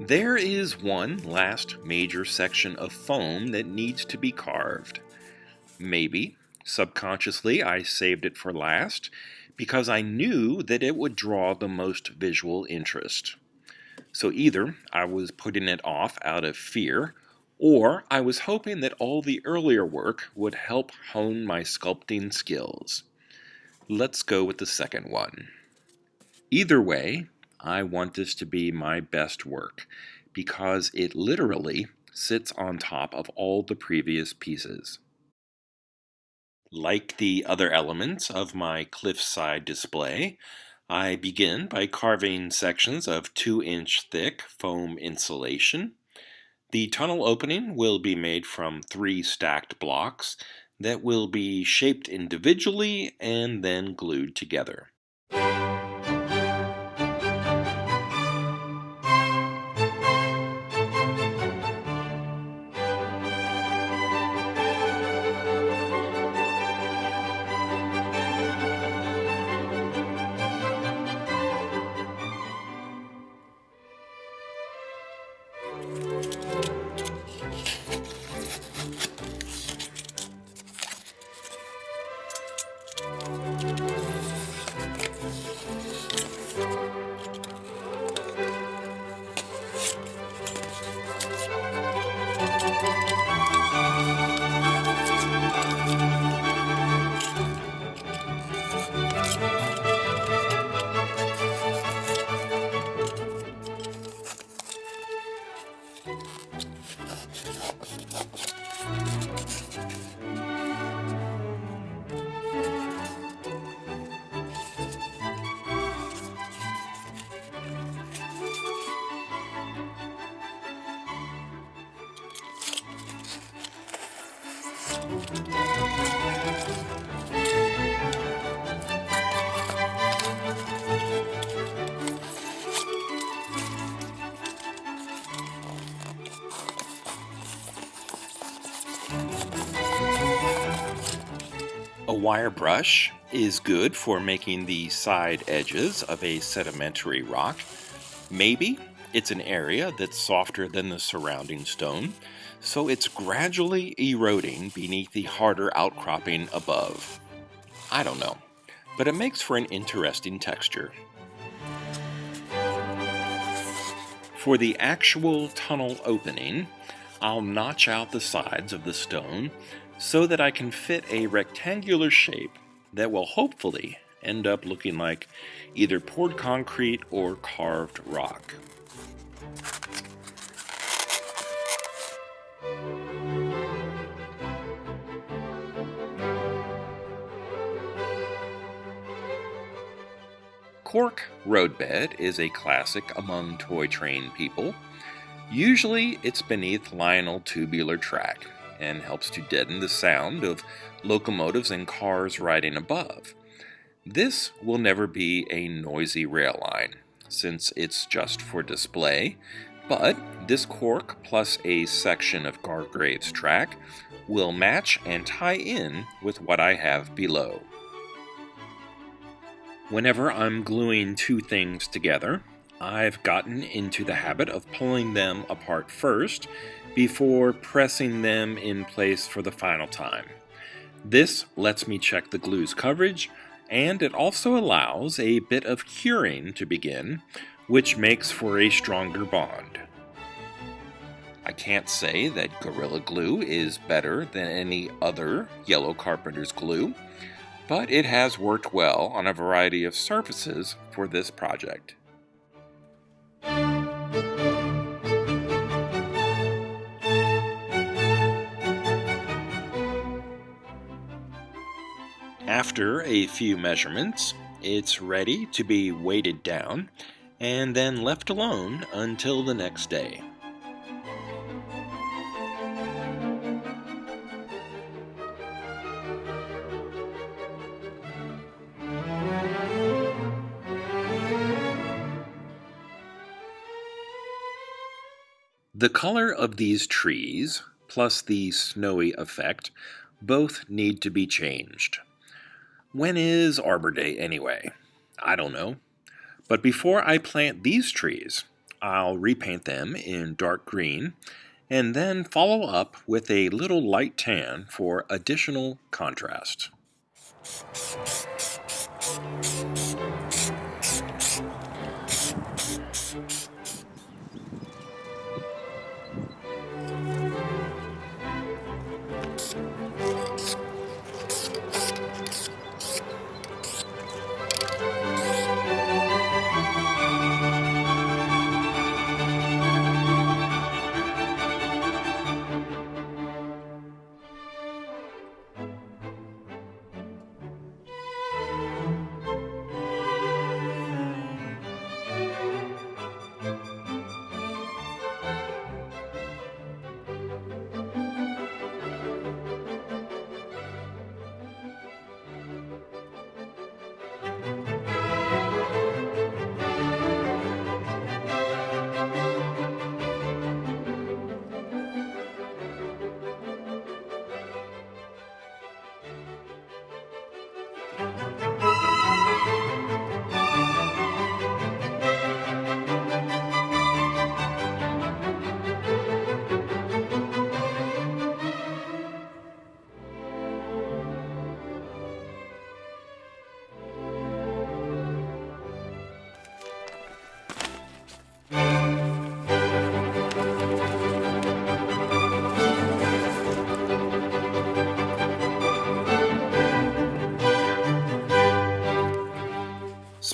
There is one last major section of foam that needs to be carved. Maybe, subconsciously, I saved it for last because I knew that it would draw the most visual interest. So either I was putting it off out of fear, or I was hoping that all the earlier work would help hone my sculpting skills. Let's go with the second one. Either way, I want this to be my best work because it literally sits on top of all the previous pieces. Like the other elements of my cliffside display, I begin by carving sections of 2-inch thick foam insulation. The tunnel opening will be made from 3 stacked blocks that will be shaped individually and then glued together. A wire brush is good for making the side edges of a sedimentary rock. Maybe it's an area that's softer than the surrounding stone, so it's gradually eroding beneath the harder outcropping above. I don't know, but it makes for an interesting texture. For the actual tunnel opening, I'll notch out the sides of the stone so that I can fit a rectangular shape that will hopefully end up looking like either poured concrete or carved rock. Cork roadbed is a classic among toy train people. Usually it's beneath Lionel tubular track and helps to deaden the sound of locomotives and cars riding above. This will never be a noisy rail line, since it's just for display, but this cork plus a section of Gargrave's track will match and tie in with what I have below. Whenever I'm gluing two things together, I've gotten into the habit of pulling them apart first before pressing them in place for the final time. This lets me check the glue's coverage, and it also allows a bit of curing to begin, which makes for a stronger bond. I can't say that Gorilla Glue is better than any other Yellow Carpenter's glue, but it has worked well on a variety of surfaces for this project. After a few measurements, it's ready to be weighted down and then left alone until the next day. The color of these trees, plus the snowy effect, both need to be changed. When is Arbor Day anyway? I don't know. But before I plant these trees, I'll repaint them in dark green and then follow up with a little light tan for additional contrast.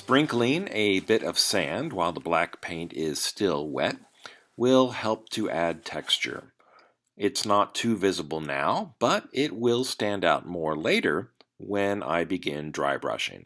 Sprinkling a bit of sand while the black paint is still wet will help to add texture. It's not too visible now, but it will stand out more later when I begin dry brushing.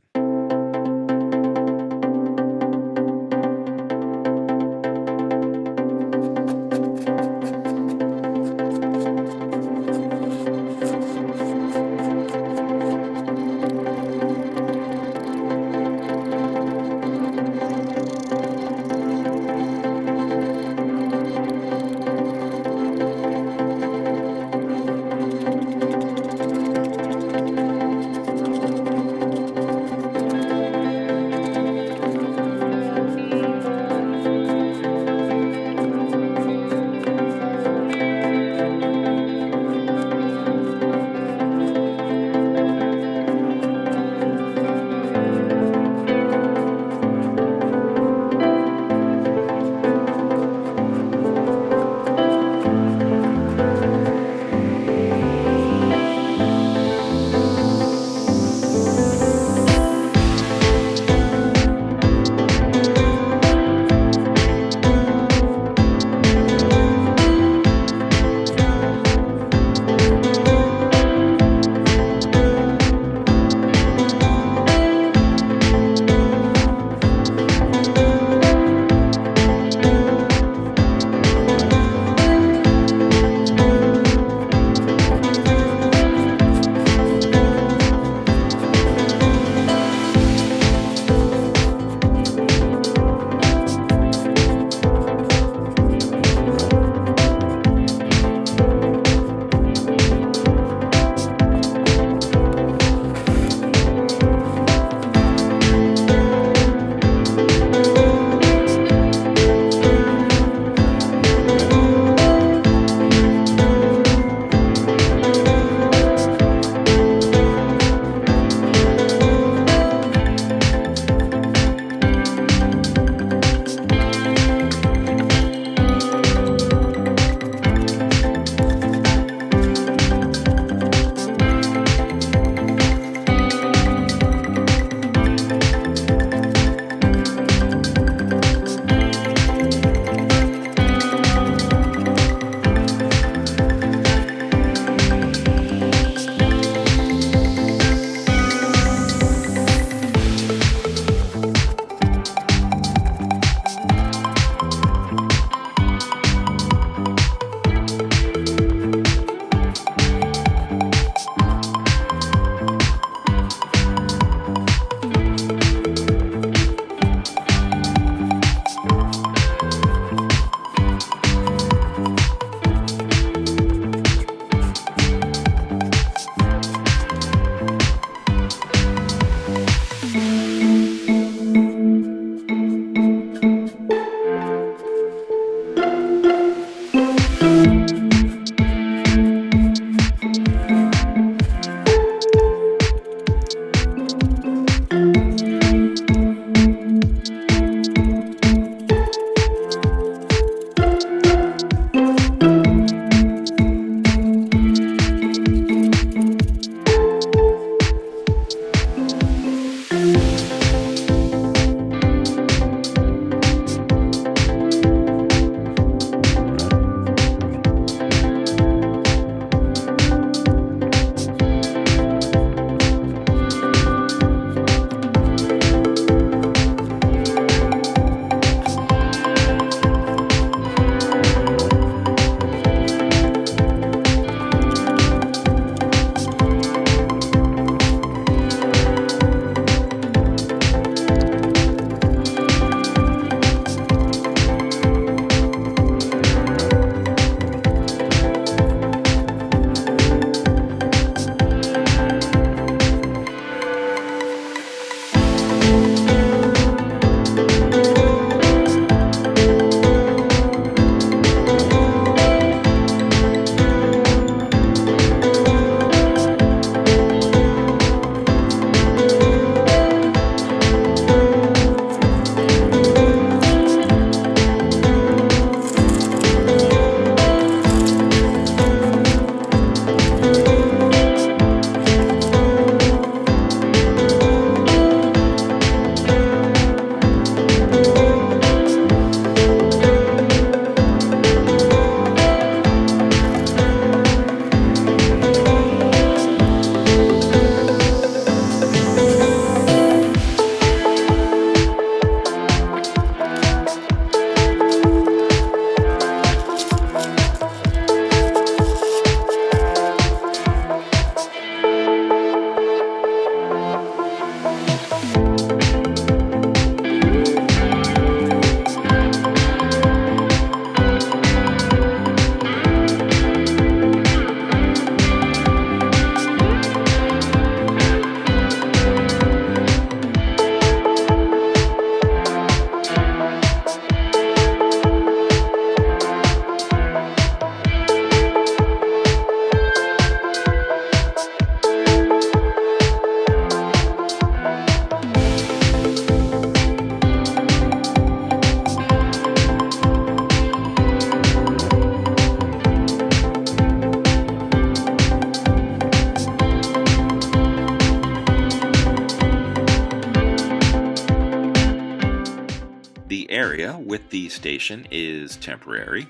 area with the station is temporary.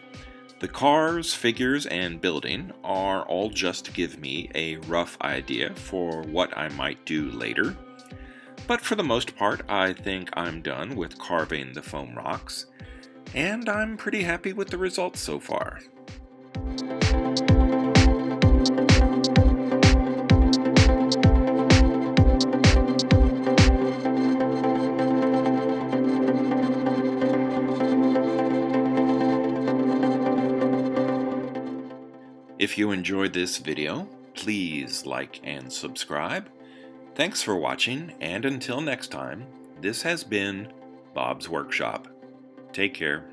The cars, figures, and building are all just to give me a rough idea for what I might do later. But for the most part, I think I'm done with carving the foam rocks, and I'm pretty happy with the results so far. If you enjoyed this video, please like and subscribe. Thanks for watching, and until next time, this has been Bob's Workshop. Take care.